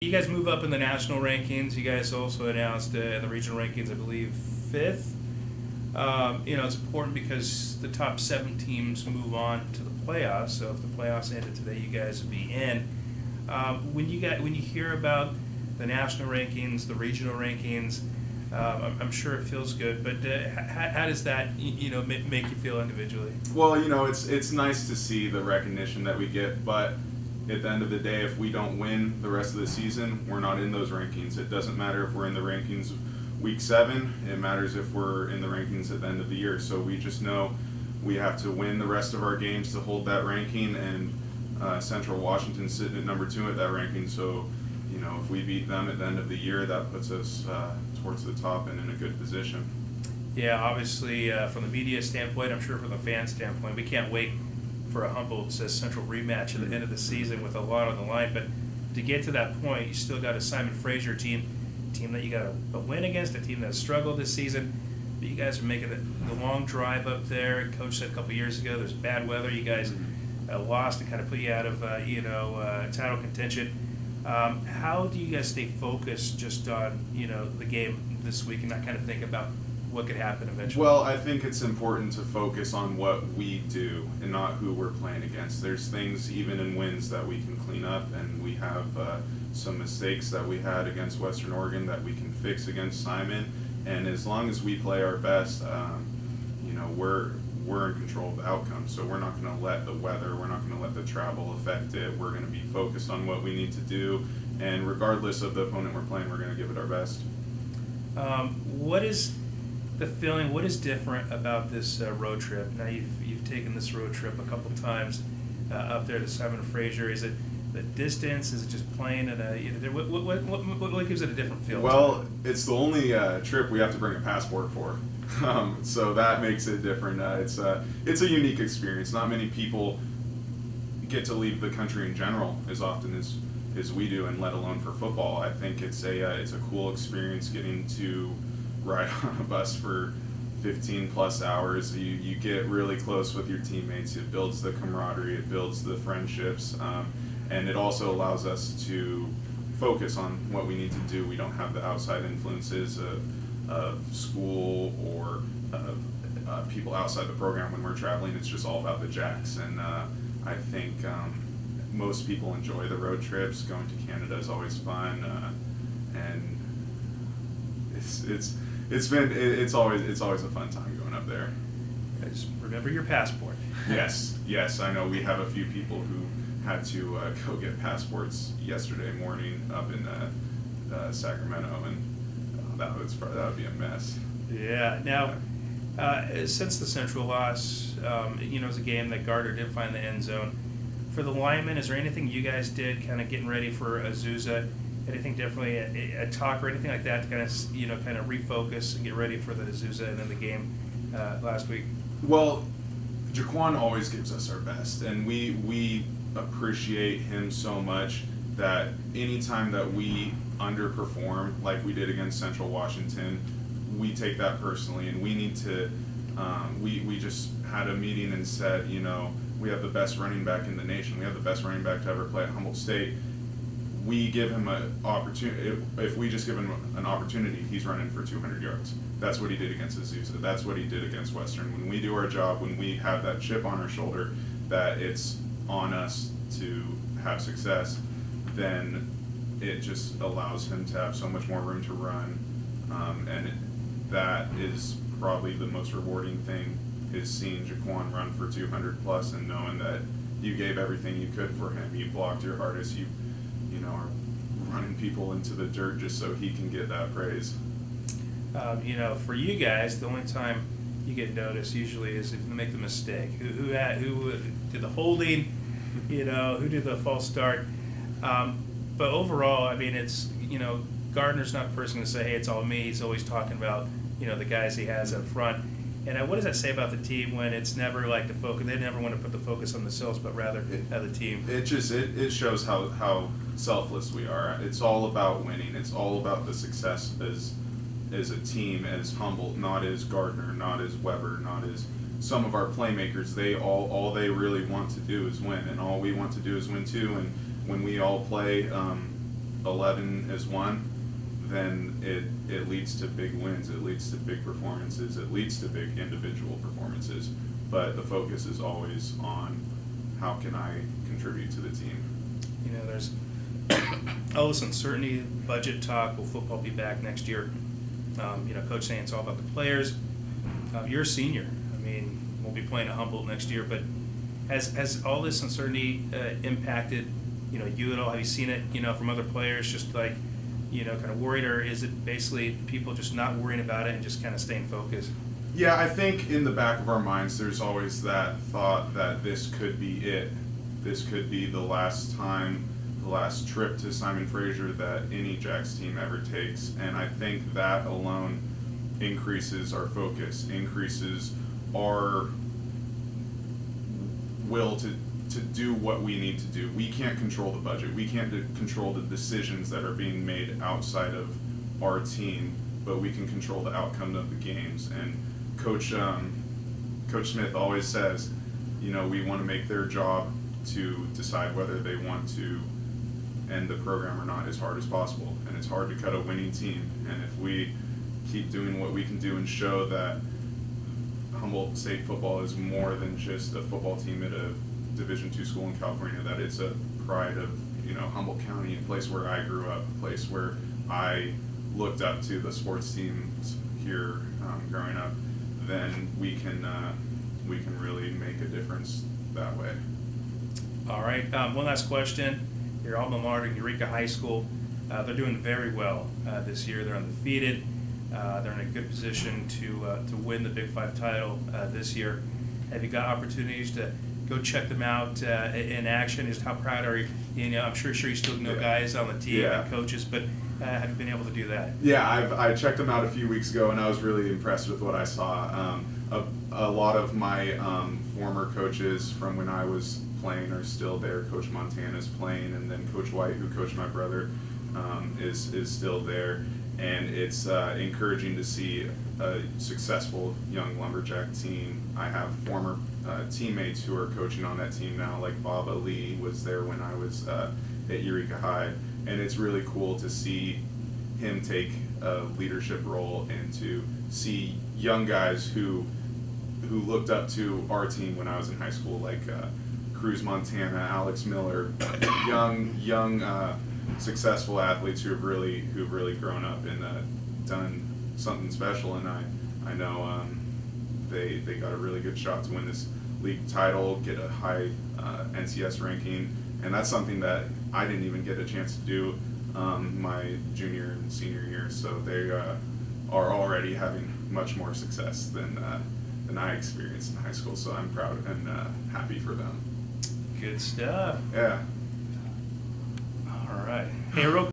You guys move up in the national rankings. You guys also announced in the regional rankings, I believe, fifth. It's important because the top 7 teams move on to the playoffs. So if the playoffs ended today, you guys would be in. When you hear about the national rankings, the regional rankings, I'm sure it feels good. But how does that make you feel individually? Well, it's nice to see the recognition that we get, but at the end of the day, if we don't win the rest of the season, we're not in those rankings. It doesn't matter if we're in the rankings week 7. It matters if we're in the rankings at the end of the year. So we just know we have to win the rest of our games to hold that ranking, and Central Washington's sitting at number 2 at that ranking. So, if we beat them at the end of the year, that puts us towards the top and in a good position. Yeah, obviously, from the media standpoint, I'm sure from the fan standpoint, we can't wait for a Humboldt Central rematch at the end of the season with a lot on the line. But to get to that point, you still got a Simon Fraser team that you got a win against, a team that struggled this season. But you guys are making the long drive up there. Coach said a couple years ago there's bad weather. You guys lost and kind of put you out of title contention. How do you guys stay focused just on the game this week and not kind of think about what could happen eventually? Well, I think it's important to focus on what we do and not who we're playing against. There's things, even in wins, that we can clean up, and we have some mistakes that we had against Western Oregon that we can fix against Simon. And as long as we play our best, we're in control of the outcome. So we're not going to let the weather, we're not going to let the travel affect it. We're going to be focused on what we need to do, and regardless of the opponent we're playing, we're going to give it our best. What is the feeling? What is different about this road trip? Now you've taken this road trip a couple times up there to Simon Fraser. Is it the distance? Is it just playing at a? What gives it a different feel? Well, it's the only trip we have to bring a passport for, so that makes it different. It's a unique experience. Not many people get to leave the country in general as often as we do, and let alone for football. I think it's a cool experience getting to ride on a bus for 15 plus hours. You get really close with your teammates. It builds the camaraderie, it builds the friendships, and it also allows us to focus on what we need to do. We don't have the outside influences of school or people outside the program when we're traveling. It's just all about the Jacks, and I think most people enjoy the road trips. Going to Canada is always fun, and it's always a fun time going up there. Just remember your passport. Yes, I know we have a few people who had to go get passports yesterday morning up in Sacramento, and that would be a mess. Yeah. Now, since the Central loss, it was a game that Gardner did find the end zone. For the linemen, is there anything you guys did kind of getting ready for Azusa? Anything differently, a talk or anything like that to kind of refocus and get ready for the Azusa and then the game last week? Well, Jaquan always gives us our best, and we appreciate him so much that anytime that we underperform like we did against Central Washington, we take that personally, and we need to we just had a meeting and said, we have the best running back in the nation. We have the best running back to ever play at Humboldt State. We give him an opportunity. If we just give him an opportunity, he's running for 200 yards. That's what he did against Azusa. That's what he did against Western. When we do our job, when we have that chip on our shoulder, that it's on us to have success, then it just allows him to have so much more room to run. That is probably the most rewarding thing, is seeing Jaquan run for 200 plus and knowing that you gave everything you could for him. You blocked your hardest. You are running people into the dirt just so he can get that praise. For you guys, the only time you get noticed usually is if you make the mistake. Who did the holding? Who did the false start? But overall, it's Gardner's not the person to say, hey, it's all me. He's always talking about the guys he has up front. And what does that say about the team when it's never like the focus? They never want to put the focus on themselves, but rather the team. It shows how selfless we are. It's all about winning. It's all about the success as a team, as Humboldt, not as Gardner, not as Weber, not as some of our playmakers. They all they really want to do is win, and all we want to do is win too. And when we all play 11 is one, then it leads to big wins, it leads to big performances, it leads to big individual performances. But the focus is always on how can I contribute to the team. You know, there's all this uncertainty, budget talk. Will football be back next year? You know, Coach saying it's all about the players. You're a senior. I mean, we'll be playing at Humboldt next year. But has all this uncertainty impacted, you know, you at all? Have you seen it, you know, from other players, just like, you know, kind of worried, or is it basically people just not worrying about it and just kind of staying focused? Yeah, I think in the back of our minds, there's always that thought that this could be it. This could be the last time, the last trip to Simon Fraser that any Jacks team ever takes. And I think that alone increases our focus, increases our will to do what we need to do. We can't control the budget. We can't control the decisions that are being made outside of our team, but we can control the outcome of the games. And Coach Smith always says, you know, we want to make their job to decide whether they want to end the program or not as hard as possible. And it's hard to cut a winning team. And if we keep doing what we can do and show that Humboldt State football is more than just a football team at a Division II school in California, that it's a pride of, you know, Humboldt County, a place where I grew up, a place where I looked up to the sports teams here growing up, then we can really make a difference that way. All right. One last question. Your alma mater, Eureka High School, they're doing very well this year. They're undefeated. They're in a good position to win the Big 5 title this year. Have you got opportunities to go check them out in action? Just how proud are you? You know, I'm sure you still know guys on the team and coaches, but have you been able to do that? Yeah, I checked them out a few weeks ago, and I was really impressed with what I saw. A lot of my former coaches from when I was playing are still there. Coach Montana's playing, and then Coach White, who coached my brother, is still there. And it's encouraging to see a successful young Lumberjack team. I have former teammates who are coaching on that team now, like Baba Lee was there when I was at Eureka High. And it's really cool to see him take a leadership role and to see young guys who looked up to our team when I was in high school, like Cruz Montana, Alex Miller, young successful athletes who've really grown up and done something special. And I know they got a really good shot to win this league title, get a high NCS ranking, and that's something that I didn't even get a chance to do my junior and senior year. So they are already having much more success than I experienced in high school. So I'm proud and happy for them. Good stuff. Yeah. All right. Hey, real